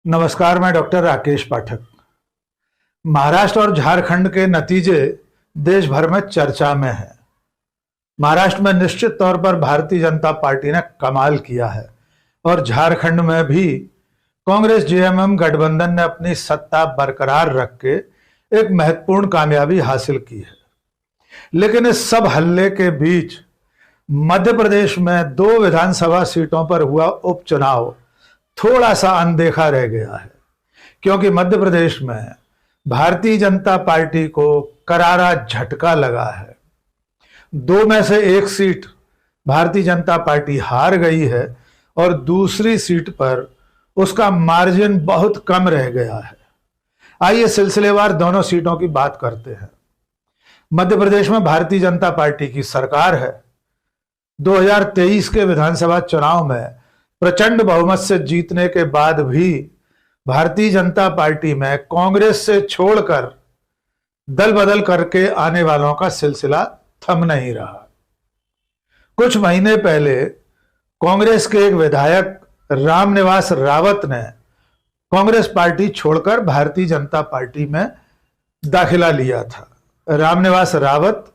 नमस्कार, मैं डॉक्टर राकेश पाठक। महाराष्ट्र और झारखंड के नतीजे देश भर में चर्चा में है। महाराष्ट्र में निश्चित तौर पर भारतीय जनता पार्टी ने कमाल किया है और झारखंड में भी कांग्रेस जेएमएम गठबंधन ने अपनी सत्ता बरकरार रख के एक महत्वपूर्ण कामयाबी हासिल की है। लेकिन इस सब हल्ले के बीच मध्य प्रदेश में 2 विधानसभा सीटों पर हुआ उपचुनाव थोड़ा सा अनदेखा रह गया है, क्योंकि मध्य प्रदेश में भारतीय जनता पार्टी को करारा झटका लगा है। 2 में से 1 सीट भारतीय जनता पार्टी हार गई है और दूसरी सीट पर उसका मार्जिन बहुत कम रह गया है। आइए सिलसिलेवार दोनों सीटों की बात करते हैं। मध्य प्रदेश में भारतीय जनता पार्टी की सरकार है। 2023 के विधानसभा चुनाव में प्रचंड बहुमत से जीतने के बाद भी भारतीय जनता पार्टी में कांग्रेस से छोड़कर दल बदल करके आने वालों का सिलसिला थम नहीं रहा। कुछ महीने पहले कांग्रेस के एक विधायक रामनिवास रावत ने कांग्रेस पार्टी छोड़कर भारतीय जनता पार्टी में दाखिला लिया था। रामनिवास रावत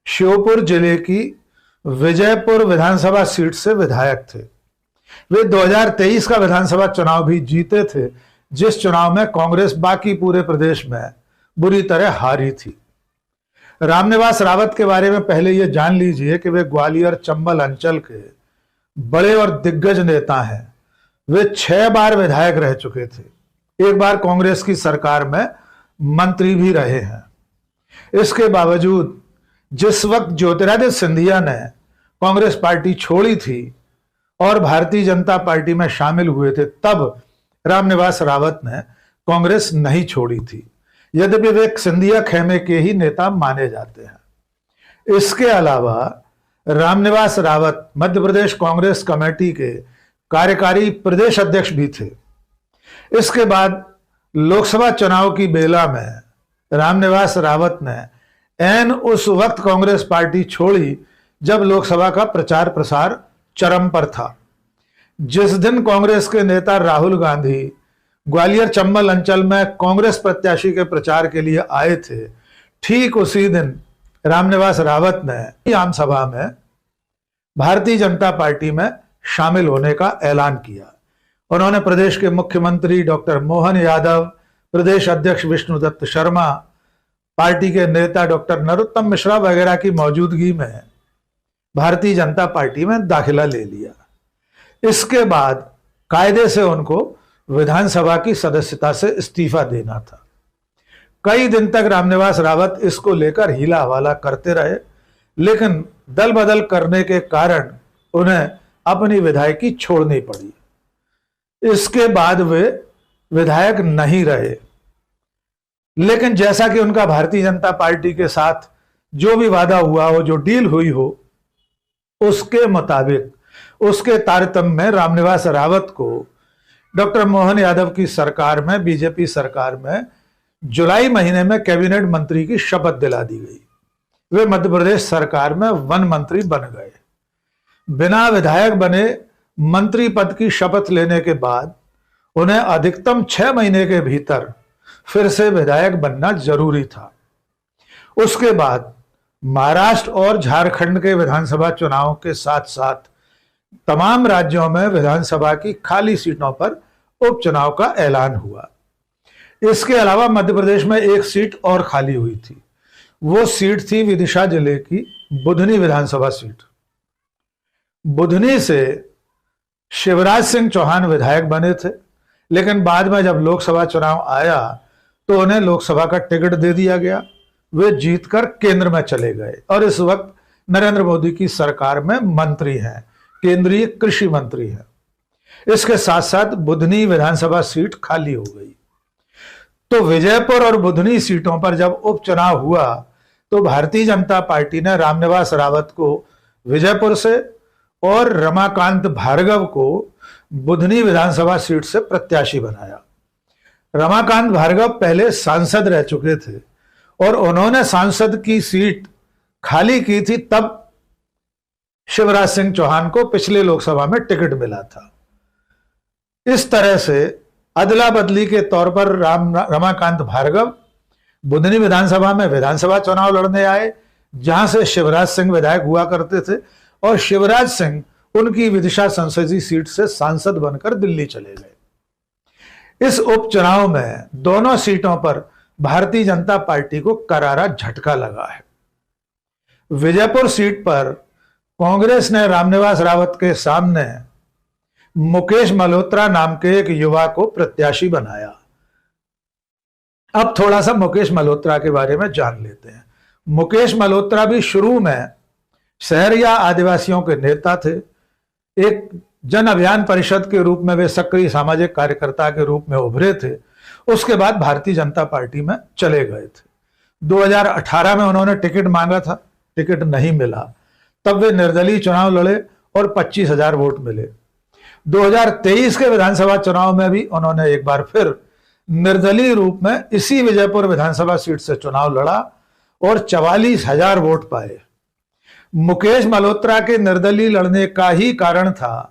श्योपुर जिले की विजयपुर विधानसभा सीट से विधायक थे। वे 2023 का विधानसभा चुनाव भी जीते थे, जिस चुनाव में कांग्रेस बाकी पूरे प्रदेश में बुरी तरह हारी थी। रामनिवास रावत के बारे में पहले यह जान लीजिए कि वे ग्वालियर चंबल अंचल के बड़े और दिग्गज नेता हैं। वे 6 बार विधायक रह चुके थे। 1 बार कांग्रेस की सरकार में मंत्री भी रहे हैं। इसके बावजूद जिस वक्त ज्योतिरादित्य सिंधिया ने कांग्रेस पार्टी छोड़ी थी और भारतीय जनता पार्टी में शामिल हुए थे, तब रामनिवास रावत ने कांग्रेस नहीं छोड़ी थी, यद्यपि वे सिंधिया खेमे के ही नेता माने जाते हैं। इसके अलावा रामनिवास रावत मध्य प्रदेश कांग्रेस कमेटी के कार्यकारी प्रदेश अध्यक्ष भी थे। इसके बाद लोकसभा चुनाव की बेला में रामनिवास रावत ने ऐन उस वक्त कांग्रेस पार्टी छोड़ी जब लोकसभा का प्रचार प्रसार चरम पर था। जिस दिन कांग्रेस के नेता राहुल गांधी ग्वालियर चंबल अंचल में कांग्रेस प्रत्याशी के प्रचार के लिए आए थे, ठीक उसी दिन रामनिवास रावत ने आम सभा में भारतीय जनता पार्टी में शामिल होने का ऐलान किया। उन्होंने प्रदेश के मुख्यमंत्री डॉक्टर मोहन यादव, प्रदेश अध्यक्ष विष्णुदत्त शर्मा, पार्टी के नेता डॉक्टर नरोत्तम मिश्रा वगैरह की मौजूदगी में भारतीय जनता पार्टी में दाखिला ले लिया। इसके बाद कायदे से उनको विधानसभा की सदस्यता से इस्तीफा देना था। कई दिन तक रामनिवास रावत इसको लेकर हीला हवाला करते रहे, लेकिन दल बदल करने के कारण उन्हें अपनी विधायकी छोड़नी पड़ी। इसके बाद वे विधायक नहीं रहे, लेकिन जैसा कि उनका भारतीय जनता पार्टी के साथ जो भी वादा हुआ हो, जो डील हुई हो, उसके मुताबिक उसके तारतम्य में रामनिवास रावत को डॉक्टर मोहन यादव की सरकार में, बीजेपी सरकार में जुलाई महीने में कैबिनेट मंत्री की शपथ दिला दी गई। वे मध्य प्रदेश सरकार में वन मंत्री बन गए। बिना विधायक बने मंत्री पद की शपथ लेने के बाद उन्हें अधिकतम 6 महीने के भीतर फिर से विधायक बनना जरूरी था। उसके बाद महाराष्ट्र और झारखंड के विधानसभा चुनाव के साथ साथ तमाम राज्यों में विधानसभा की खाली सीटों पर उपचुनाव का ऐलान हुआ। इसके अलावा मध्य प्रदेश में 1 सीट और खाली हुई थी। वो सीट थी विदिशा जिले की बुधनी विधानसभा सीट। बुधनी से शिवराज सिंह चौहान विधायक बने थे, लेकिन बाद में जब लोकसभा चुनाव आया तो उन्हें लोकसभा का टिकट दे दिया गया। वे जीतकर केंद्र में चले गए और इस वक्त नरेंद्र मोदी की सरकार में मंत्री हैं, केंद्रीय कृषि मंत्री हैं। इसके साथ साथ बुधनी विधानसभा सीट खाली हो गई। तो विजयपुर और बुधनी सीटों पर जब उपचुनाव हुआ तो भारतीय जनता पार्टी ने रामनिवास रावत को विजयपुर से और रमाकांत भार्गव को बुधनी विधानसभा सीट से प्रत्याशी बनाया। रमाकांत भार्गव पहले सांसद रह चुके थे और उन्होंने सांसद की सीट खाली की थी तब शिवराज सिंह चौहान को पिछले लोकसभा में टिकट मिला था। इस तरह से अदला बदली के तौर पर रमाकांत भार्गव बुधनी विधानसभा में विधानसभा चुनाव लड़ने आए, जहां से शिवराज सिंह विधायक हुआ करते थे, और शिवराज सिंह उनकी विदिशा संसदीय सीट से सांसद बनकर दिल्ली चले गए। इस उपचुनाव में दोनों सीटों पर भारतीय जनता पार्टी को करारा झटका लगा है। विजयपुर सीट पर कांग्रेस ने रामनिवास रावत के सामने मुकेश मल्होत्रा नाम के एक युवा को प्रत्याशी बनाया। अब थोड़ा सा मुकेश मल्होत्रा के बारे में जान लेते हैं। मुकेश मल्होत्रा भी शुरू में शहरिया आदिवासियों के नेता थे। एक जन अभियान परिषद के रूप में वे सक्रिय सामाजिक कार्यकर्ता के रूप में उभरे थे। उसके बाद भारतीय जनता पार्टी में चले गए थे। 2018 में उन्होंने टिकट मांगा था, टिकट नहीं मिला। तब वे निर्दलीय चुनाव लड़े और 25,000 वोट मिले। 2023 के विधानसभा चुनाव में भी उन्होंने एक बार फिर निर्दलीय रूप में इसी विजयपुर विधानसभा सीट से चुनाव लड़ा और 44,000 वोट पाए। मुकेश मल्होत्रा के निर्दलीय लड़ने का ही कारण था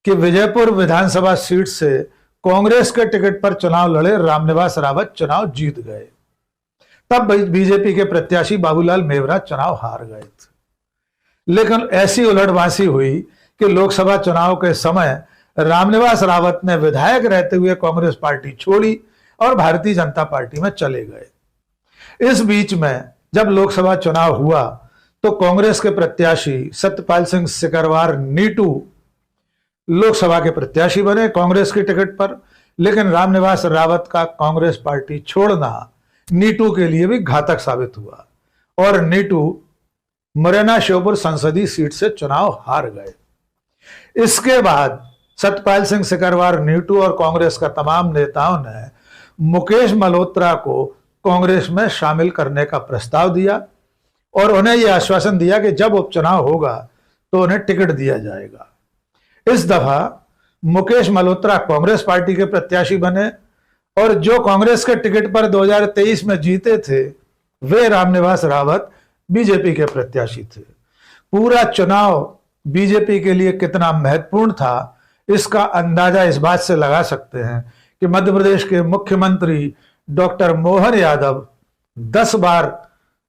कि विजयपुर विधानसभा सीट से कांग्रेस के टिकट पर चुनाव लड़े रामनिवास रावत चुनाव जीत गए। तब बीजेपी के प्रत्याशी बाबूलाल मेवरा चुनाव हार गए थे। लेकिन ऐसी उलटवासी हुई कि लोकसभा चुनाव के समय रामनिवास रावत ने विधायक रहते हुए कांग्रेस पार्टी छोड़ी और भारतीय जनता पार्टी में चले गए। इस बीच में जब लोकसभा चुनाव हुआ तो कांग्रेस के प्रत्याशी सत्यपाल सिंह सिकरवार नीटू लोकसभा के प्रत्याशी बने कांग्रेस की टिकट पर। लेकिन रामनिवास रावत का कांग्रेस पार्टी छोड़ना नीटू के लिए भी घातक साबित हुआ और नीटू मुरैना श्योपुर संसदीय सीट से चुनाव हार गए। इसके बाद सत्यपाल सिंह सिकरवार नीटू और कांग्रेस का तमाम नेताओं ने मुकेश मल्होत्रा को कांग्रेस में शामिल करने का प्रस्ताव दिया और उन्हें यह आश्वासन दिया कि जब उपचुनाव होगा तो उन्हें टिकट दिया जाएगा। इस दफा मुकेश मल्होत्रा कांग्रेस पार्टी के प्रत्याशी बने और जो कांग्रेस के टिकट पर 2023 में जीते थे वे रामनिवास रावत बीजेपी के प्रत्याशी थे। पूरा चुनाव बीजेपी के लिए कितना महत्वपूर्ण था इसका अंदाजा इस बात से लगा सकते हैं कि मध्य प्रदेश के मुख्यमंत्री डॉक्टर मोहन यादव 10 बार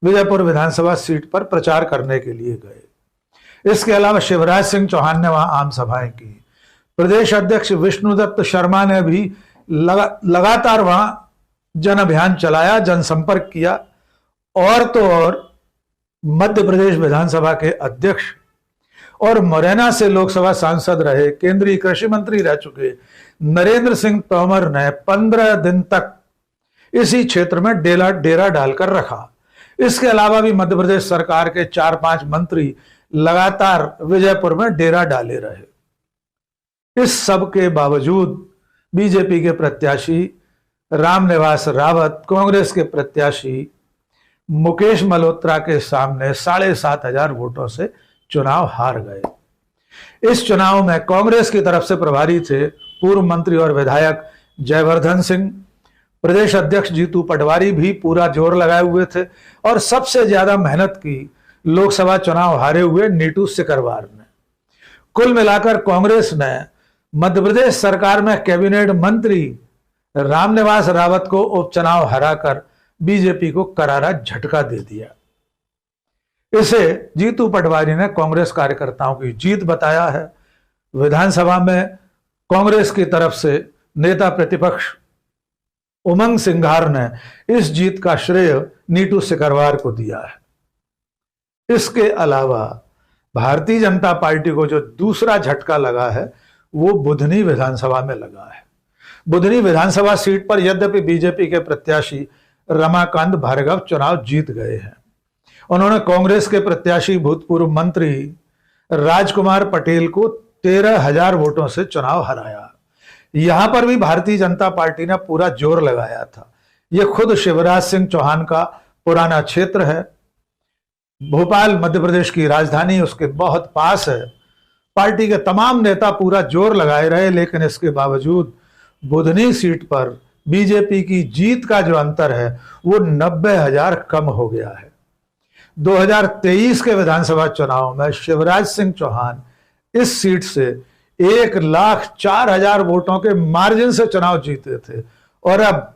विजयपुर विधानसभा सीट पर प्रचार करने के लिए गए। इसके अलावा शिवराज सिंह चौहान ने वहां आम सभाएं की। प्रदेश अध्यक्ष विष्णुदत्त शर्मा ने भी लगातार वहां जन अभियान चलाया, जनसंपर्क किया। और तो और मध्य प्रदेश विधानसभा के अध्यक्ष और मुरैना से लोकसभा सांसद रहे, केंद्रीय कृषि मंत्री रह चुके नरेंद्र सिंह तोमर ने 15 दिन तक इसी क्षेत्र में डेरा डालकर रखा। इसके अलावा भी मध्य प्रदेश सरकार के 4-5 मंत्री लगातार विजयपुर में डेरा डाले रहे। इस सब के बावजूद बीजेपी के प्रत्याशी रामनिवास रावत कांग्रेस के प्रत्याशी मुकेश मल्होत्रा के सामने 7,500 वोटों से चुनाव हार गए। इस चुनाव में कांग्रेस की तरफ से प्रभारी थे पूर्व मंत्री और विधायक जयवर्धन सिंह। प्रदेश अध्यक्ष जीतू पटवारी भी पूरा जोर लगाए हुए थे और सबसे ज्यादा मेहनत की लोकसभा चुनाव हारे हुए नीटू सिकरवार ने। कुल मिलाकर कांग्रेस ने मध्य प्रदेश सरकार में कैबिनेट मंत्री रामनिवास रावत को उपचुनाव हराकर बीजेपी को करारा झटका दे दिया। इसे जीतू पटवारी ने कांग्रेस कार्यकर्ताओं की जीत बताया है। विधानसभा में कांग्रेस की तरफ से नेता प्रतिपक्ष उमंग सिंघार ने इस जीत का श्रेय नीटू सिकरवार को दिया है। इसके अलावा भारतीय जनता पार्टी को जो दूसरा झटका लगा है वो बुधनी विधानसभा में लगा है। बुधनी विधानसभा सीट पर यद्यपि बीजेपी के प्रत्याशी रमाकांत भार्गव चुनाव जीत गए हैं, उन्होंने कांग्रेस के प्रत्याशी भूतपूर्व मंत्री राजकुमार पटेल को 13,000 वोटों से चुनाव हराया। यहां पर भी भारतीय जनता पार्टी ने पूरा जोर लगाया था। यह खुद शिवराज सिंह चौहान का पुराना क्षेत्र है। भोपाल मध्य प्रदेश की राजधानी उसके बहुत पास है। पार्टी के तमाम नेता पूरा जोर लगाए रहे, लेकिन इसके बावजूद बुधनी सीट पर बीजेपी की जीत का जो अंतर है वो 90,000 कम हो गया है। 2023 के विधानसभा चुनाव में शिवराज सिंह चौहान इस सीट से 1,04,000 वोटों के मार्जिन से चुनाव जीते थे और अब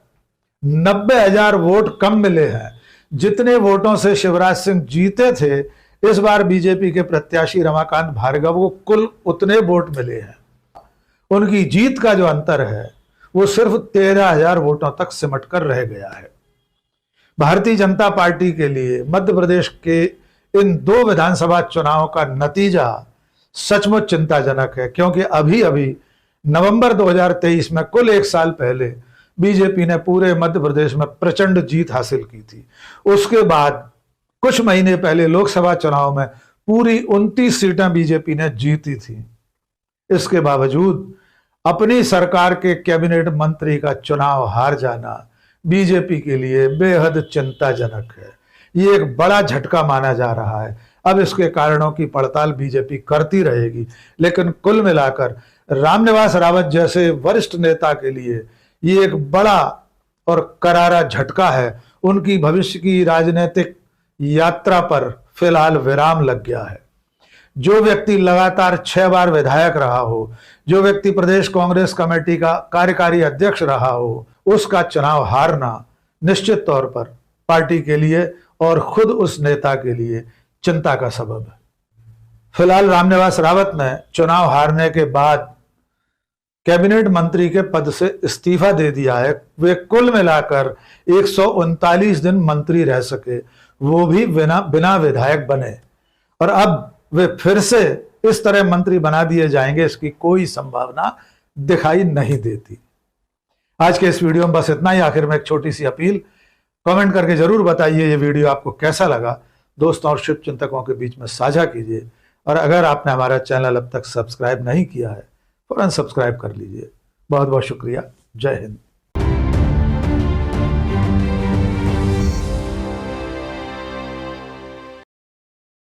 90,000 वोट कम मिले हैं। जितने वोटों से शिवराज सिंह जीते थे, इस बार बीजेपी के प्रत्याशी रमाकांत भार्गव को कुल उतने वोट मिले हैं। उनकी जीत का जो अंतर है वो सिर्फ 13,000 वोटों तक सिमट कर रह गया है। भारतीय जनता पार्टी के लिए मध्य प्रदेश के इन 2 विधानसभा चुनावों का नतीजा सचमुच चिंताजनक है, क्योंकि अभी अभी नवंबर 2023 में, कुल 1 साल पहले, बीजेपी ने पूरे मध्य प्रदेश में प्रचंड जीत हासिल की थी। उसके बाद कुछ महीने पहले लोकसभा चुनाव में पूरी 29 सीटें बीजेपी ने जीती थी। इसके बावजूद अपनी सरकार के कैबिनेट मंत्री का चुनाव हार जाना बीजेपी के लिए बेहद चिंताजनक है। ये एक बड़ा झटका माना जा रहा है। अब इसके कारणों की पड़ताल बीजेपी करती रहेगी, लेकिन कुल मिलाकर रामनिवास रावत जैसे वरिष्ठ नेता के लिए ये एक बड़ा और करारा झटका है। उनकी भविष्य की राजनीतिक यात्रा पर फिलहाल विराम लग गया है। जो व्यक्ति लगातार 6 बार विधायक रहा हो, जो व्यक्ति प्रदेश कांग्रेस कमेटी का कार्यकारी अध्यक्ष रहा हो, उसका चुनाव हारना निश्चित तौर पर पार्टी के लिए और खुद उस नेता के लिए चिंता का सबब है। फिलहाल रामनिवास रावत ने चुनाव हारने के बाद कैबिनेट मंत्री के पद से इस्तीफा दे दिया है। वे कुल मिलाकर 139 दिन मंत्री रह सके, वो भी बिना विधायक बने, और अब वे फिर से इस तरह मंत्री बना दिए जाएंगे, इसकी कोई संभावना दिखाई नहीं देती। आज के इस वीडियो में बस इतना ही। आखिर में एक छोटी सी अपील, कमेंट करके जरूर बताइए ये वीडियो आपको कैसा लगा। दोस्तों और शुभ चिंतकों के बीच में साझा कीजिए, और अगर आपने हमारा चैनल अब तक सब्सक्राइब नहीं किया है, फौरन सब्सक्राइब कर लीजिए। बहुत बहुत शुक्रिया। जय हिंद।